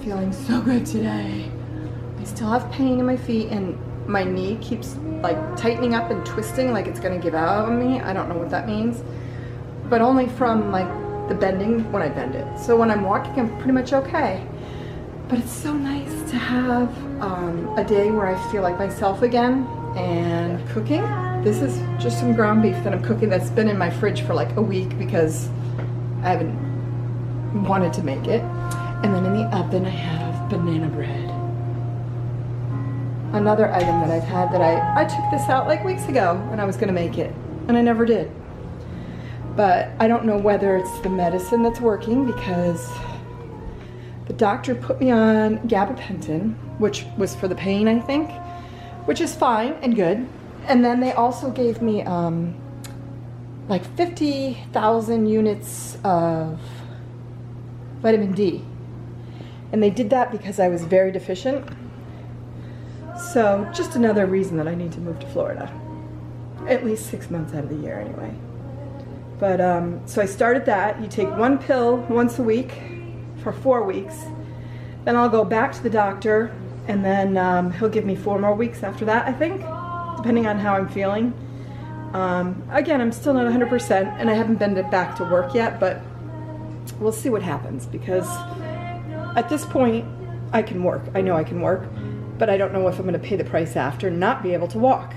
feeling so good today. I still have pain in my feet and my knee keeps like tightening up and twisting like it's gonna give out on me. I don't know what that means, but only from like the bending when I bend it. So when I'm walking, I'm pretty much okay. But it's so nice to have a day where I feel like myself again and cooking. This is just some ground beef that I'm cooking that's been in my fridge for like a week because I haven't wanted to make it. And then in the oven I have banana bread. Another item that I've had that I took this out like weeks ago and I was gonna make it and I never did. But I don't know whether it's the medicine that's working because the doctor put me on gabapentin, which was for the pain, I think, which is fine and good. And then they also gave me like 50,000 units of vitamin D. And they did that because I was very deficient. So just another reason that I need to move to Florida. At least 6 months out of the year anyway. But so I started that. You take one pill once a week for 4 weeks. Then I'll go back to the doctor and then he'll give me 4 more weeks after that, I think, depending on how I'm feeling. Again, I'm still not 100% and I haven't been back to work yet, but we'll see what happens because at this point I can work. I know I can work, but I don't know if I'm going to pay the price after and not be able to walk.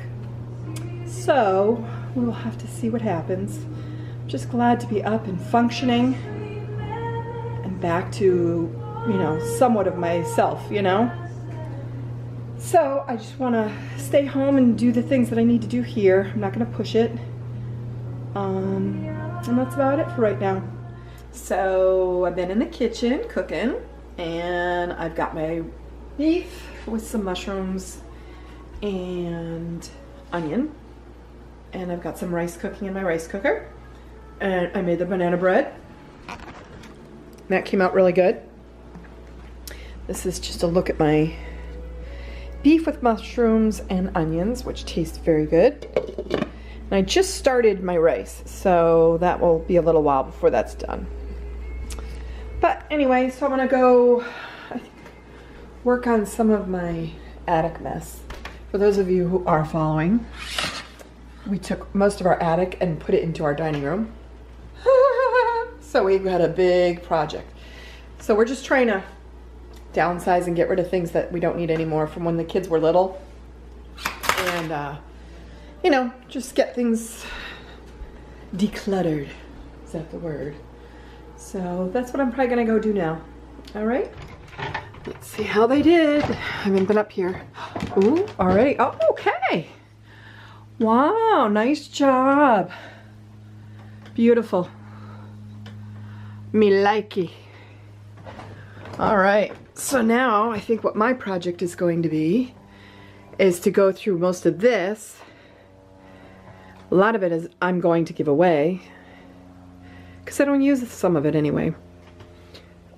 So we'll have to see what happens. I'm just glad to be up and functioning and back to, you know, somewhat of myself, you know. So I just want to stay home and do the things that I need to do here. I'm not going to push it. And that's about it for right now. So I've been in the kitchen cooking and I've got my beef with some mushrooms and onion. And I've got some rice cooking in my rice cooker. And I made the banana bread. That came out really good. This is just a look at my beef with mushrooms and onions, which tastes very good. And I just started my rice, so that will be a little while before that's done. But anyway, so I'm gonna go work on some of my attic mess. For those of you who are following, we took most of our attic and put it into our dining room. So we had a big project. So we're just trying to downsize and get rid of things that we don't need anymore from when the kids were little. And, you know, just get things decluttered. Is that the word? So that's what I'm probably gonna go do now. All right, let's see how they did. I haven't been up here. Ooh, already, oh, okay. Wow, nice job. Beautiful. Me likey. All right, so now I think what my project is going to be is to go through most of this. A lot of it is I'm going to give away because I don't use some of it anyway.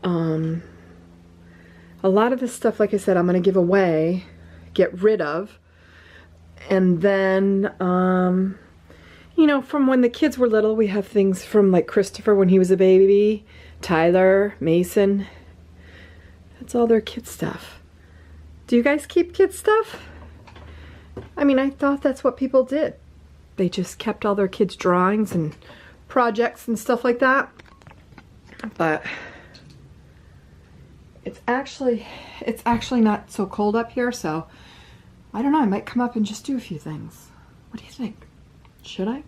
A lot of this stuff, like I said, I'm going to give away, get rid of. And then, you know, from when the kids were little, we have things from like Christopher when he was a baby, Tyler, Mason. That's all their kid stuff. Do you guys keep kid stuff? I mean, I thought that's what people did. They just kept all their kids' drawings and projects and stuff like that. But it's actually not so cold up here, so I don't know, I might come up and just do a few things. What do you think? Should I?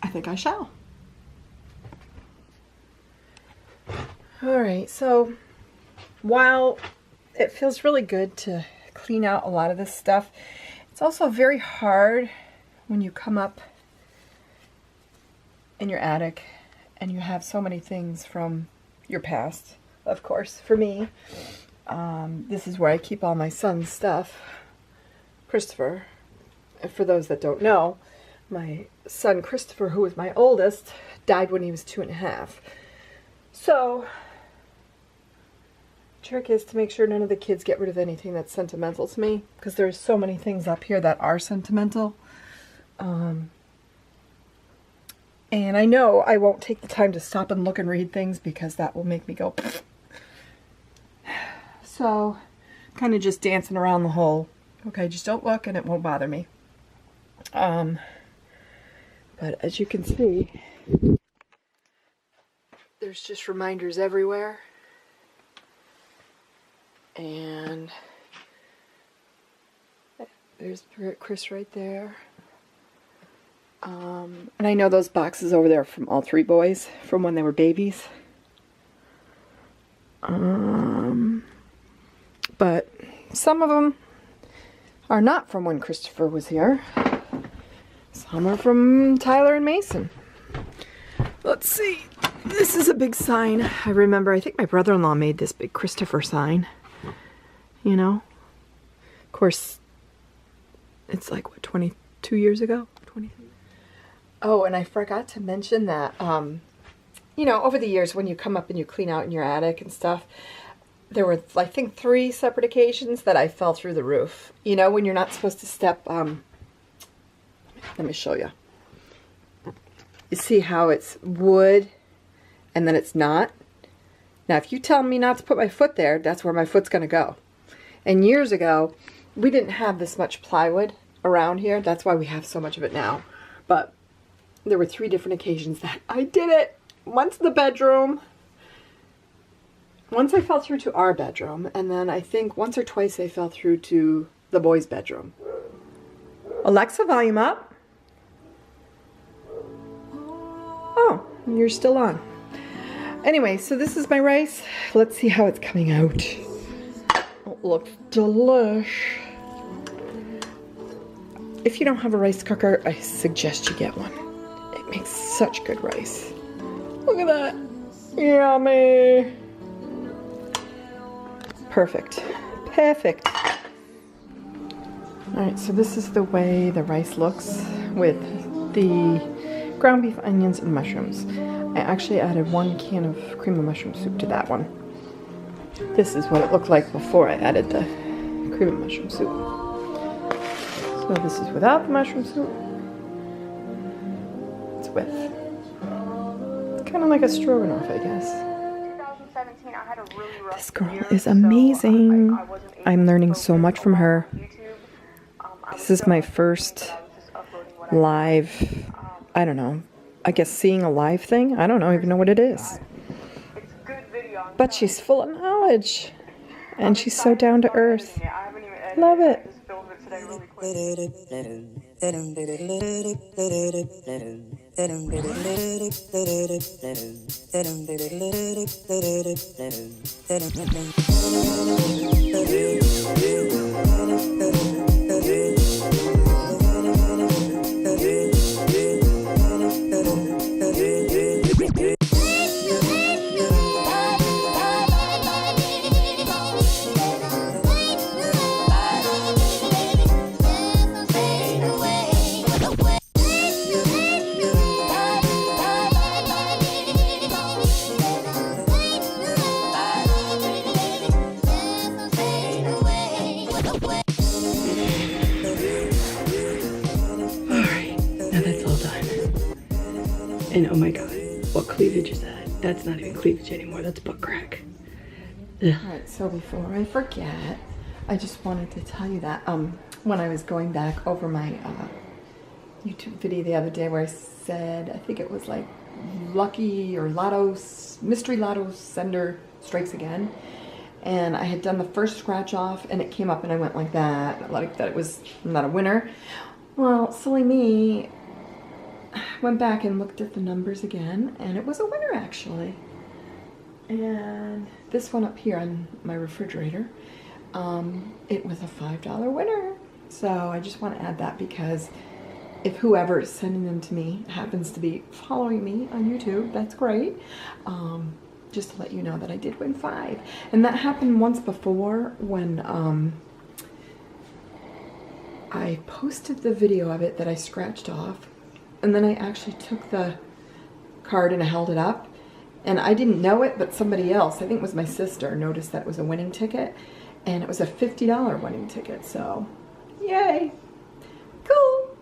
I think I shall. Alright, so while it feels really good to clean out a lot of this stuff, it's also very hard when you come up in your attic and you have so many things from your past. Of course, for me, this is where I keep all my son's stuff. Christopher, for those that don't know, my son Christopher, who was my oldest, died when he was 2.5. So, the trick is to make sure none of the kids get rid of anything that's sentimental to me, because there's so many things up here that are sentimental. And I know I won't take the time to stop and look and read things because that will make me go So, kind of just dancing around the hole. Okay, just don't look and it won't bother me. But as you can see, there's just reminders everywhere. And there's Chris right there. And I know those boxes over there are from all three boys, from when they were babies. But some of them are not from when Christopher was here. Some are from Tyler and Mason. Let's see. This is a big sign. I remember, I think my brother-in-law made this big Christopher sign. You know? Of course, it's like, what, 22 years ago? 23. Oh, and I forgot to mention that, you know, over the years when you come up and you clean out in your attic and stuff, there were, I think, 3 separate occasions that I fell through the roof. You know, when you're not supposed to step, let me show you. You see how it's wood and then it's not? Now, if you tell me not to put my foot there, that's where my foot's going to go. And years ago, we didn't have this much plywood around here. That's why we have so much of it now. But there were 3 different occasions that I did it. Once in the bedroom. Once I fell through to our bedroom. And then I think once or twice I fell through to the boys' bedroom. Alexa, volume up. Oh, you're still on. Anyway, so this is my rice. Let's see how it's coming out. It looks delish. If you don't have a rice cooker, I suggest you get one. It makes such good rice. Look at that. Yummy. Perfect. Perfect. Alright, so this is the way the rice looks with the ground beef, onions, and mushrooms. I actually added 1 can of cream of mushroom soup to that one. This is what it looked like before I added the cream of mushroom soup. So this is without the mushroom soup. It's with. It's kind of like a stroganoff, I guess. This girl is amazing. I'm learning so much from her. This is my first live, I don't know, I guess seeing a live thing? I don't even know what it is. But she's full of knowledge. And she's so down to earth. Love it. And oh my god, what cleavage is that? That's not even cleavage anymore, that's butt crack. Alright, so before I forget, I just wanted to tell you that when I was going back over my YouTube video the other day where I said, I think it was like Lucky or Lotto's, Mystery Lotto Sender Strikes Again. And I had done the first scratch off and it came up and I went like that it was not a winner. Well, silly me, went back and looked at the numbers again and it was a winner actually. And this one up here on my refrigerator, it was a $5 winner. So I just want to add that because if whoever is sending them to me happens to be following me on YouTube, that's great. Just to let you know that I did win 5. And that happened once before when I posted the video of it that I scratched off. And then I actually took the card and I held it up. And I didn't know it, but somebody else, I think it was my sister, noticed that it was a winning ticket. And it was a $50 winning ticket, so yay! Cool!